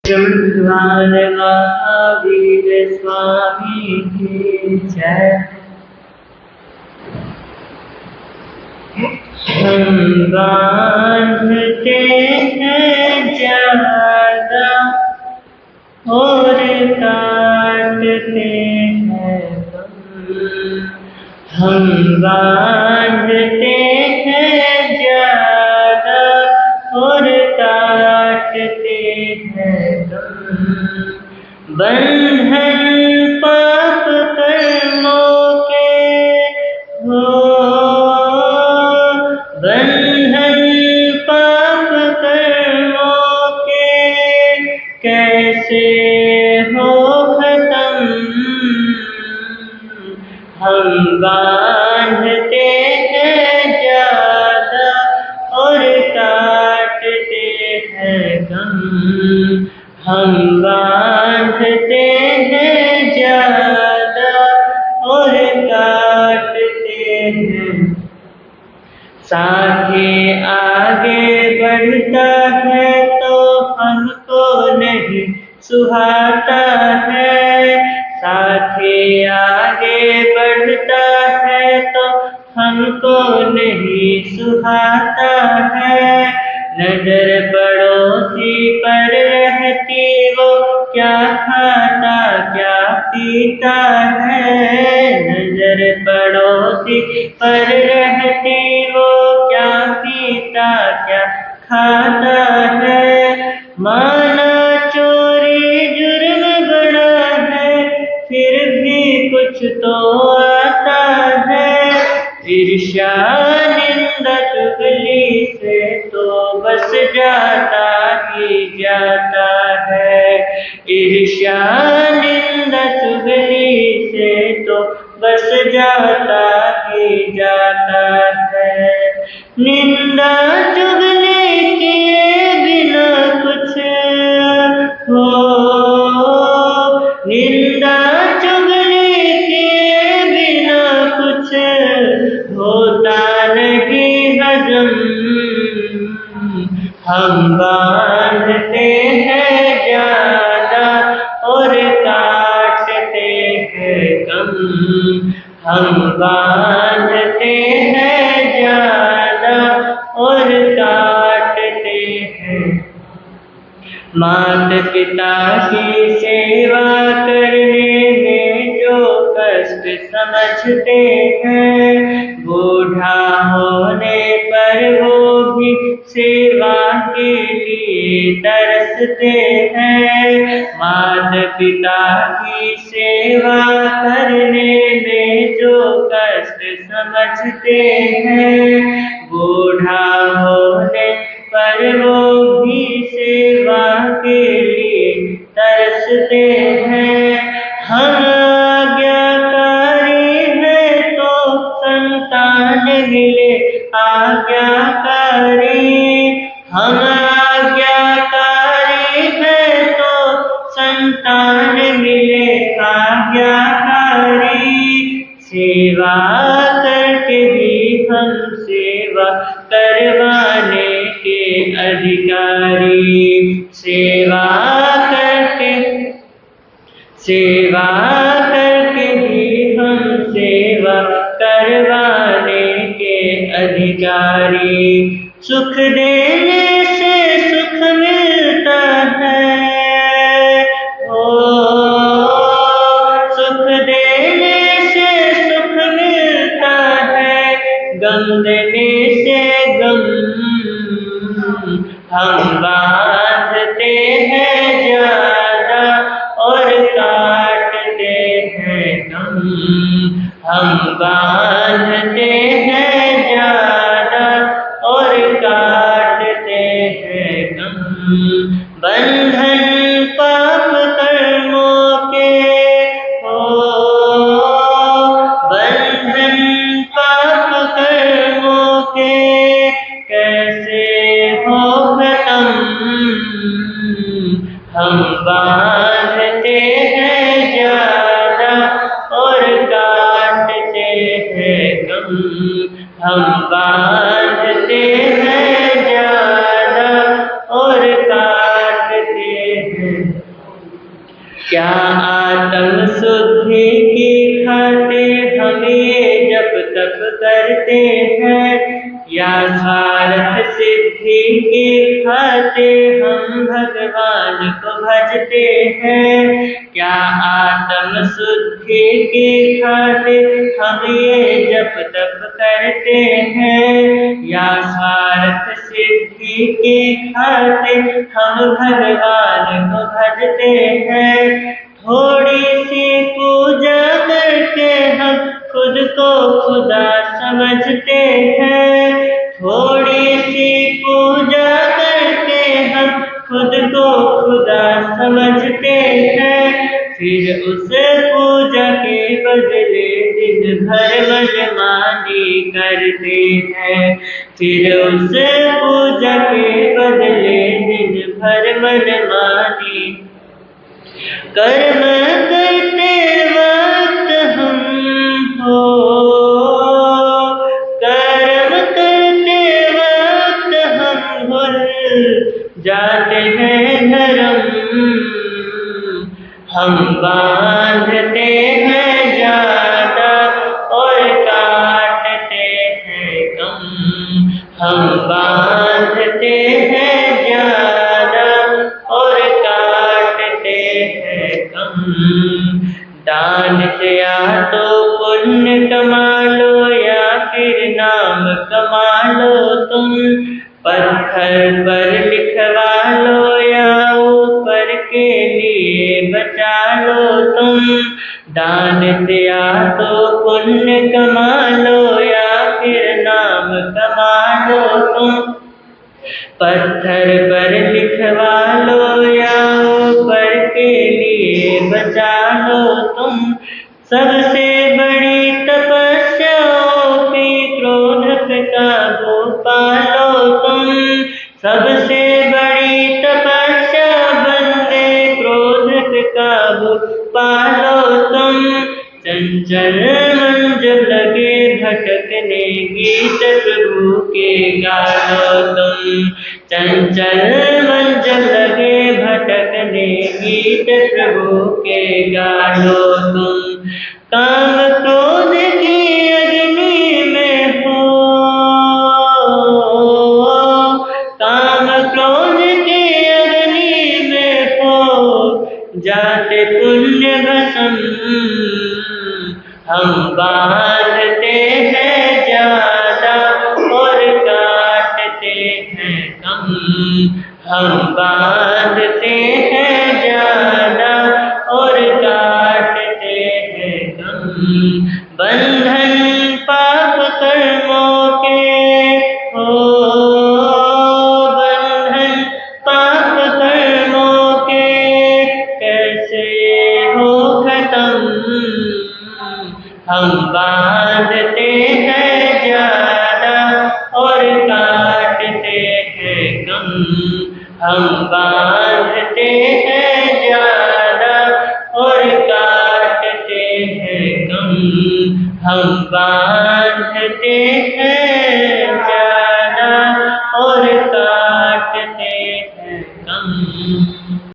भगवान महावीर स्वामी की जय। हम बांधते हैं ज्यादा और काटते हैं कम। हम बांधते हैं ज्यादा और काटते हैं कम। बंधन पाप कर्मों के हो, बंधन पाप कर्मों के कैसे हो खत्म। हम बांधते हैं ज्यादा और काटते हैं कम। हम बांधते हैं ज्यादा और काटते हैं। साथी आगे बढ़ता है तो हमको नहीं सुहाता है। साथी आगे बढ़ता है तो हमको नहीं सुहाता है। नजर पड़ोसी पर रहती वो क्या खाता क्या पीता है। नजर पड़ोसी पर रहती वो क्या पीता क्या खाता है। माना चोरी जुर्म बड़ा है फिर भी कुछ तो आता है। ईर्ष्या निंदा चुगली से तो बस जाता ही जाता है। ईर्ष्या निंदा चुगली से तो बस जाता ही जाता है। निंदा चुगली किए बिना कुछ हो, निंदा चुगली किए बिना कुछ होता नहीं हजम। हम बांधते हैं ज्यादा और काटते हैं कम। हम बांधते हैं ज्यादा और काटते हैं। मात पिता की सेवा करने में जो कष्ट समझते हैं, बूढ़ा होने पर वो भी सेवा के लिए तरसते हैं। मात पिता की सेवा करने में जो कष्ट समझते हैं, बूढ़ा होने पर वो भी सेवा के लिए तरसते हैं। हम आज्ञाकारी हैं तो संतान मिले आज्ञाकारी। हम आज्ञाकारी हैं तो संतान मिले आज्ञाकारी। सेवा करके भी हम सेवा करवाने के अधिकारी। सेवा करके भी हम सेवा करवाने के अधिकारी। सुख देने से सुख मिलता है, ओ सुख देने से सुख मिलता है, गम देने से गम। हम बांधते हैं ज्यादा और काटते हैं कम। हम बांधते हैं ज्यादा और काटते हैं कम। बंधन पाप कर्मों के हो, बंधन पाप कर्मों के कैसे हो खत्म। हम बांधते हैं ज्यादा और काटते हैं कम। हम बांधते हैं ज्यादा और काटते हैं क्या आत्म शुद्धि की खातिर हम ये जप तप करते हैं, या स्वार्थ सिद्धि की खातिर हम भगवान को भजते हैं। क्या आत्म शुद्धि की खातिर हम ये जप तप करते हैं, या स्वार्थ सिद्धि की खातिर हम भगवान को भजते हैं। थोड़ी सी पूजा करके हम खुद को खुदा समझते हैं। थोड़ी सी पूजा करके हम खुद को खुदा समझते हैं। फिर उस पूजा के बदले दिन भर मनमानी करते हैं। फिर उस पूजा के बदले दिन भर मनमानी कर्म करते वक्त हम हो, कर्म करते वक्त हम भूल जाते हैं धर्म। हम बांधते हैं ज्यादा और काटते हैं कम। हम बांधते हैं ज्यादा और काटते हैं कम। दान से या तो पुण्य कमा लो, या फिर नाम कमा लो तुम। पत्थर पर लिखवा लो, या ऊपर के लिए बचा लो तुम। दान से या तो पुण्य कमा लो, या फिर नाम कमा लो तुम। पत्थर पर लिखवा लो, या ऊपर के लिए बचा लो तुम। सबसे बड़ी तपस्या की क्रोध पे काबू पा लो तुम। सबसे बड़ी तपस्या बंदे क्रोध पे काबू पा लो तुम। चंचल मन जब लगे भटकने, गीत प्रभु के गा लो तुम। चंचल मन जब लगे भटकने, गीत प्रभु के गा लो तुम। काम क्रोध की अग्नि में हो, काम क्रोध की अग्नि में हो जाते पुण्य भस्म। हम बांधते हैं ज्यादा और काटते हैं कम। हम बांधते हैं ज्यादा और काटते हैं कम। बंधन पाप कर्मों के हो, बंधन पाप कर्मों के कैसे हो खत्म। हम बांधते हैं ज्यादा और काटते हैं कम। हम बांधते हैं ज्यादा और काटते हैं कम। हम बांधते हैं